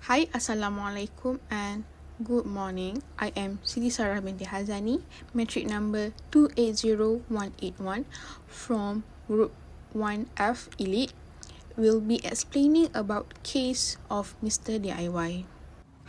Hi, Assalamualaikum and good morning. I am Siti binti Hazani, metric number 280181 from Group 1F Elite. Will be explaining about case of Mr. DIY.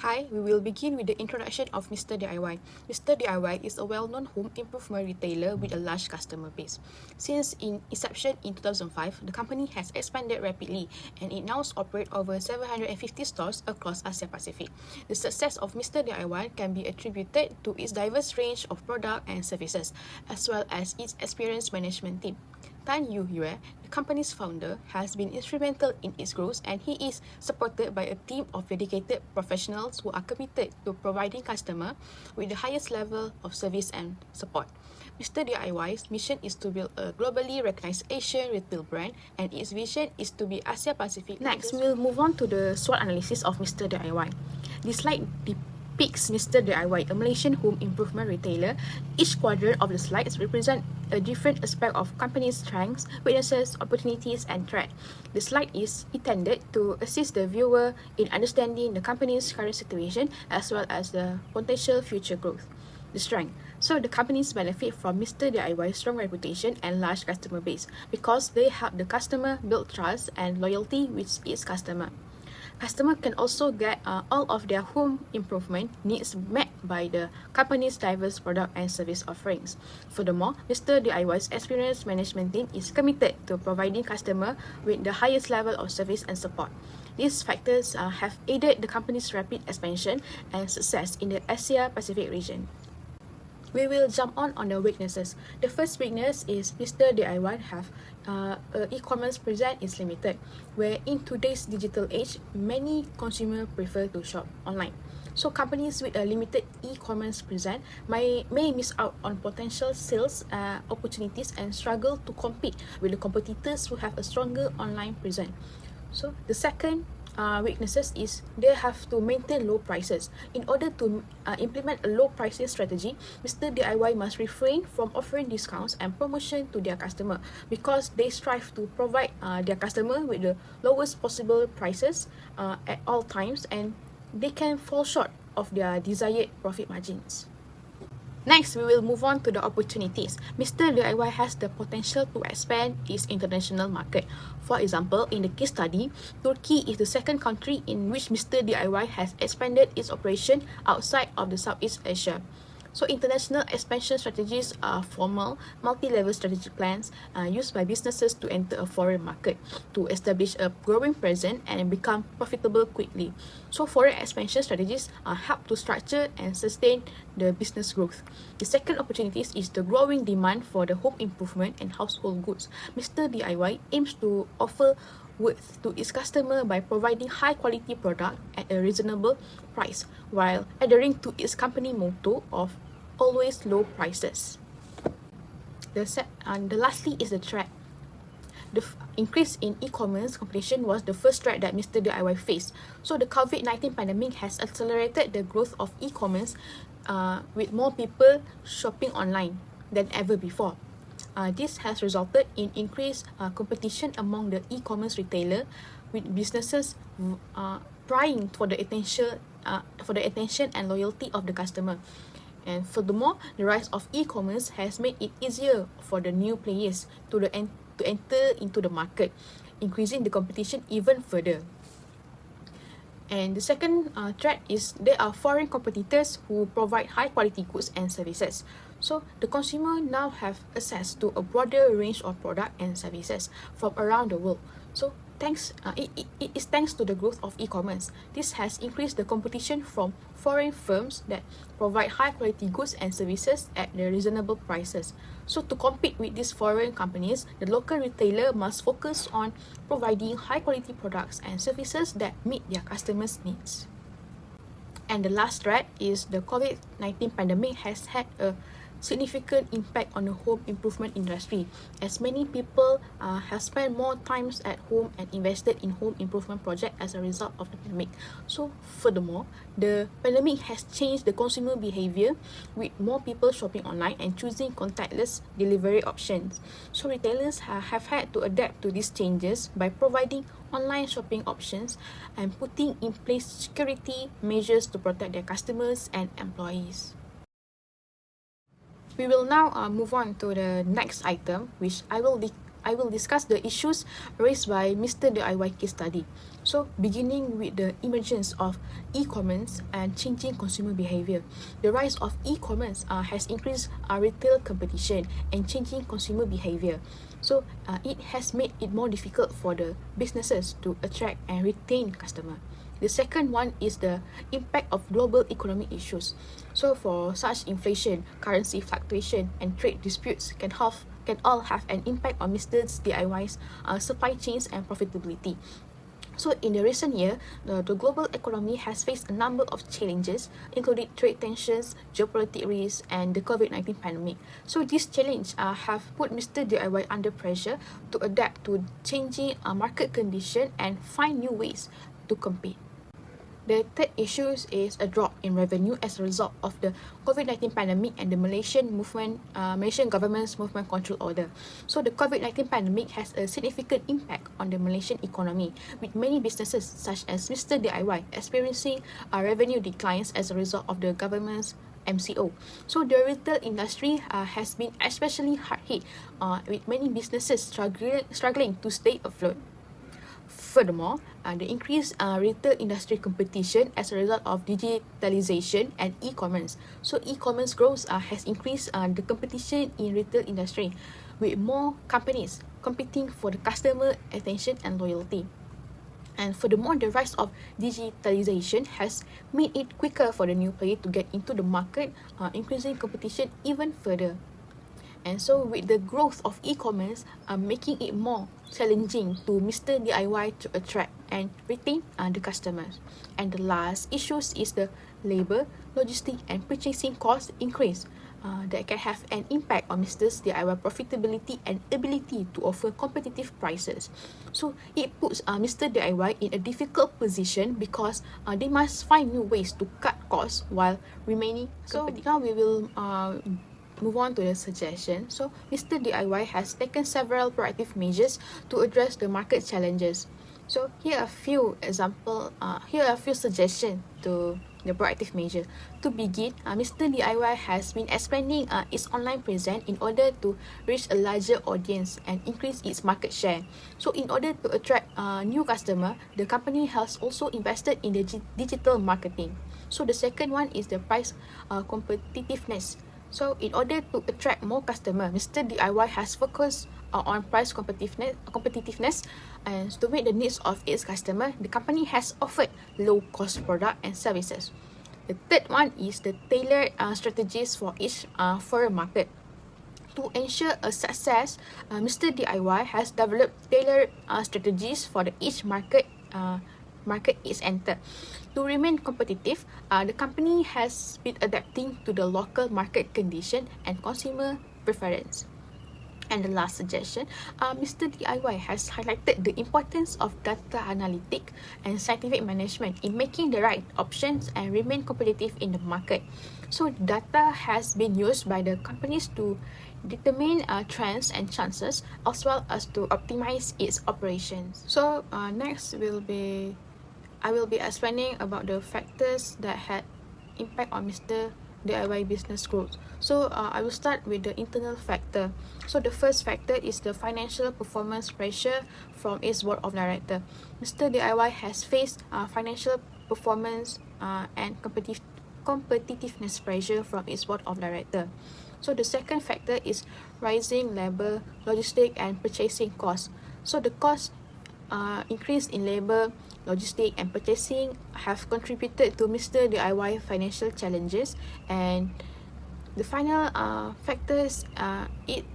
Hi, we will begin with the introduction of Mr. DIY. Mr. DIY is a well-known home improvement retailer with a large customer base. Since its inception in 2005, the company has expanded rapidly and it now operates over 750 stores across Asia Pacific. The success of Mr. DIY can be attributed to its diverse range of products and services, as well as its experienced management team. Tan Yue, the company's founder, has been instrumental in its growth, and he is supported by a team of dedicated professionals who are committed to providing customers with the highest level of service and support. Mr. DIY's mission is to build a globally recognized Asian retail brand, and its vision is to be Asia Pacific. Next, we'll move on to the SWOT analysis of Mr. DIY. This slide depicts Mr. DIY, a Malaysian home improvement retailer. Each quadrant of the slides represent a different aspect of company's strengths, weaknesses, opportunities, and threat. The slide is intended to assist the viewer in understanding the company's current situation as well as the potential future growth. The strength. So the companies benefit from Mr. DIY's strong reputation and large customer base because they help the customer build trust and loyalty with its customer. Customers can also get all of their home improvement needs met by the company's diverse product and service offerings. Furthermore, Mr. DIY's experienced management team is committed to providing customers with the highest level of service and support. These factors have aided the company's rapid expansion and success in the Asia Pacific region. We will jump on the weaknesses. The first weakness is Mr. DIY have e-commerce presence is limited, where in today's digital age, many consumers prefer to shop online. So companies with a limited e-commerce presence may miss out on potential sales opportunities and struggle to compete with the competitors who have a stronger online presence. So the second weaknesses is they have to maintain low prices. In order to implement a low pricing strategy, Mr. DIY must refrain from offering discounts and promotion to their customer because they strive to provide their customer with the lowest possible prices at all times, and they can fall short of their desired profit margins. Next, we will move on to the opportunities. Mr. DIY has the potential to expand its international market. For example, in the case study, Turkey is the second country in which Mr. DIY has expanded its operation outside of the Southeast Asia. So international expansion strategies are formal, multi-level strategic plans used by businesses to enter a foreign market, to establish a growing presence and become profitable quickly. So foreign expansion strategies help to structure and sustain the business growth. The second opportunities is the growing demand for the home improvement and household goods. Mr. DIY aims to offer worth to its customer by providing high quality product at a reasonable price while adhering to its company motto of always low prices. The lastly is the threat. The increase in e-commerce competition was the first threat that Mr. DIY faced. So the COVID-19 pandemic has accelerated the growth of e-commerce with more people shopping online than ever before. This has resulted in increased competition among the e-commerce retailer, with businesses vying for the attention and loyalty of the customer. And furthermore, the rise of e-commerce has made it easier for the new players to enter into the market, increasing the competition even further. And the second threat is there are foreign competitors who provide high quality goods and services. So the consumer now have access to a broader range of products and services from around the world. So it is thanks to the growth of e-commerce. This has increased the competition from foreign firms that provide high quality goods and services at the reasonable prices. So to compete with these foreign companies, the local retailer must focus on providing high quality products and services that meet their customers' needs. And the last threat is the COVID-19 pandemic has had a significant impact on the home improvement industry, as many people have spent more times at home and invested in home improvement projects as a result of the pandemic. So furthermore, the pandemic has changed the consumer behavior, with more people shopping online and choosing contactless delivery options. So retailers have had to adapt to these changes by providing online shopping options and putting in place security measures to protect their customers and employees. We will now move on to the next item, which I will discuss the issues raised by Mr. DIY case study. So, beginning with the emergence of e-commerce and changing consumer behavior. The rise of e-commerce has increased retail competition and changing consumer behavior. So, it has made it more difficult for the businesses to attract and retain customers. The second one is the impact of global economic issues. So for such inflation, currency fluctuation, and trade disputes can all have an impact on Mr. DIY's supply chains and profitability. So in the recent year, the global economy has faced a number of challenges, including trade tensions, geopolitical risks, and the COVID-19 pandemic. So these challenges have put Mr. DIY under pressure to adapt to changing market conditions and find new ways to compete. The third issue is a drop in revenue as a result of the COVID-19 pandemic and the Malaysian government's movement control order. So the COVID-19 pandemic has a significant impact on the Malaysian economy, with many businesses such as Mr. DIY experiencing revenue declines as a result of the government's MCO. So the retail industry has been especially hard hit, with many businesses struggling to stay afloat. Furthermore, the increased retail industry competition as a result of digitalization and e-commerce. So e-commerce growth has increased the competition in retail industry, with more companies competing for the customer attention and loyalty. And furthermore, the rise of digitalization has made it quicker for the new player to get into the market, increasing competition even further. And so with the growth of e-commerce, making it more challenging to Mr. DIY to attract and retain the customers. And the last issues is the labor, logistic and purchasing cost increase that can have an impact on Mr. DIY profitability and ability to offer competitive prices. So it puts Mr. DIY in a difficult position because they must find new ways to cut costs while remaining competitive. So now we will move on to the suggestion. So Mr. DIY has taken several proactive measures to address the market challenges. So here are a few suggestions to the proactive measure. To begin, Mr. DIY has been expanding its online presence in order to reach a larger audience and increase its market share. So in order to attract new customer, the company has also invested in the digital marketing. So the second one is the price competitiveness. So in order to attract more customers, Mr. DIY has focused on price competitiveness, and to meet the needs of its customer, the company has offered low-cost product and services. The third one is the tailored strategies for each market. To ensure a success, Mr. DIY has developed tailored strategies for each market is entered. To remain competitive, the company has been adapting to the local market condition and consumer preference. And the last suggestion, Mr. DIY has highlighted the importance of data analytic and scientific management in making the right options and remain competitive in the market. So data has been used by the companies to determine trends and chances, as well as to optimize its operations. So next I will be explaining about the factors that had impact on Mr. DIY business growth. So I will start with the internal factor. So the first factor is the financial performance pressure from its board of directors. Mr. DIY has faced financial performance and competitiveness pressure from its board of directors. So the second factor is rising labor, logistic and purchasing costs. So the cost increase in labor, logistic and purchasing have contributed to Mr. DIY financial challenges. And the final factors it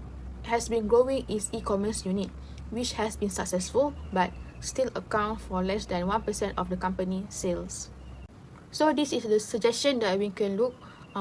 has been growing its e-commerce unit, which has been successful but still account for less than 1% of the company sales. So this is the suggestion that we can look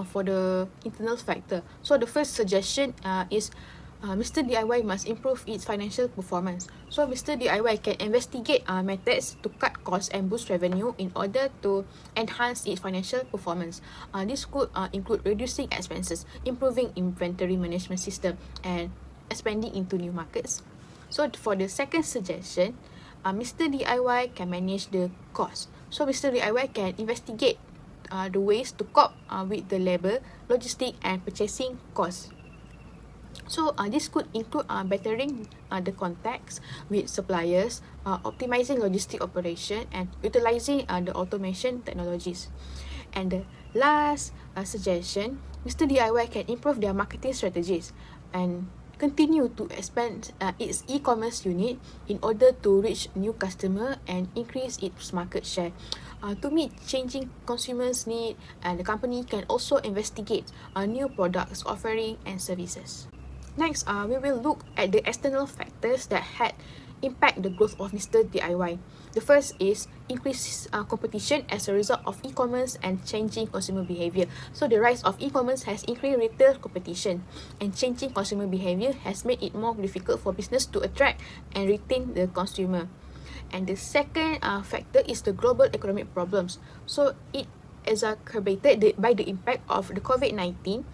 for the internal factor. So the first suggestion is Mr. DIY must improve its financial performance. So Mr. DIY can investigate methods to cut costs and boost revenue in order to enhance its financial performance. This could include reducing expenses, improving inventory management system, and expanding into new markets. So for the second suggestion, Mr. DIY can manage the cost. So Mr. DIY can investigate the ways to cope with the labor, logistic, and purchasing costs. So this could include bettering the contacts with suppliers, optimizing logistic operation, and utilizing the automation technologies. And the last suggestion, Mr. DIY can improve their marketing strategies and continue to expand its e-commerce unit in order to reach new customer and increase its market share. To meet changing consumers' need, and the company can also investigate new products, offering, and services. Next, we will look at the external factors that had impact the growth of Mr. DIY. The first is increased competition as a result of e-commerce and changing consumer behavior. So the rise of e-commerce has increased retail competition, and changing consumer behavior has made it more difficult for business to attract and retain the consumer. And the second factor is the global economic problems. So it exacerbated by the impact of the COVID-19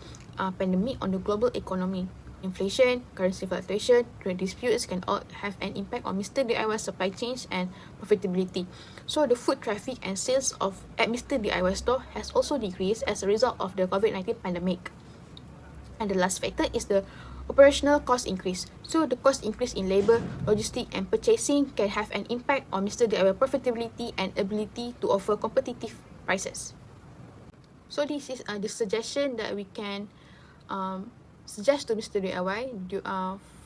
pandemic on the global economy. Inflation, currency fluctuation, trade disputes can all have an impact on Mr. DIY supply chains and profitability. So the foot traffic and sales at Mr. DIY store has also decreased as a result of the COVID-19 pandemic. And the last factor is the operational cost increase. So the cost increase in labor, logistics, and purchasing can have an impact on Mr. DIY profitability and ability to offer competitive prices. So this is the suggestion that we can suggest to Mr. DIY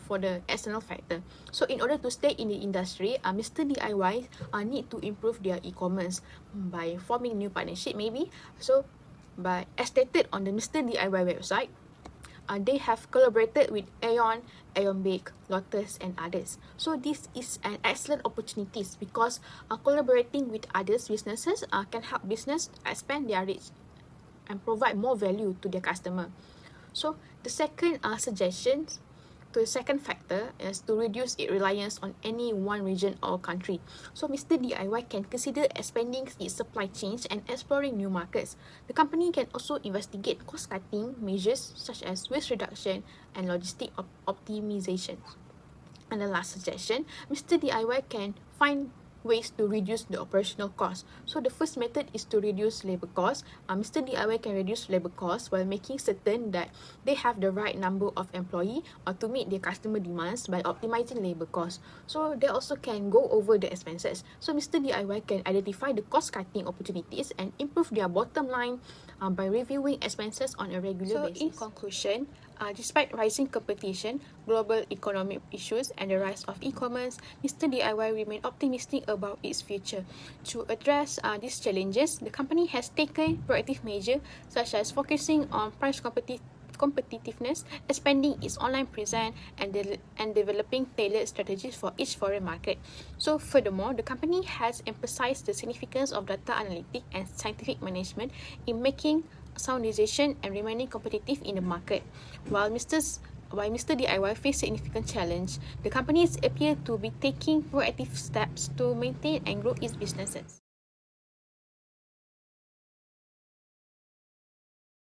for the external factor. So in order to stay in the industry, Mr. DIY need to improve their e-commerce by forming new partnership maybe. So as stated on the Mr. DIY website, they have collaborated with Aeon Bake, Lotus, and others. So this is an excellent opportunity because collaborating with others businesses can help business expand their reach and provide more value to their customer. So the second the second factor is to reduce its reliance on any one region or country. So Mr. DIY can consider expanding its supply chains and exploring new markets. The company can also investigate cost-cutting measures such as waste reduction and logistic optimization. And the last suggestion, Mr. DIY can find ways to reduce the operational cost. So the first method is to reduce labor costs. Mr. DIY can reduce labor costs while making certain that they have the right number of employees to meet their customer demands by optimizing labor costs. So they also can go over the expenses. So Mr. DIY can identify the cost-cutting opportunities and improve their bottom line by reviewing expenses on a regular basis. So in conclusion, despite rising competition, global economic issues, and the rise of e-commerce, Mr. DIY remains optimistic about its future. To address these challenges, the company has taken proactive measures such as focusing on price competitiveness, expanding its online presence, and developing tailored strategies for each foreign market. So furthermore, the company has emphasized the significance of data analytics and scientific management in making sound decision and remaining competitive in the market. While Mr. DIY face significant challenge, the companies appear to be taking proactive steps to maintain and grow its businesses.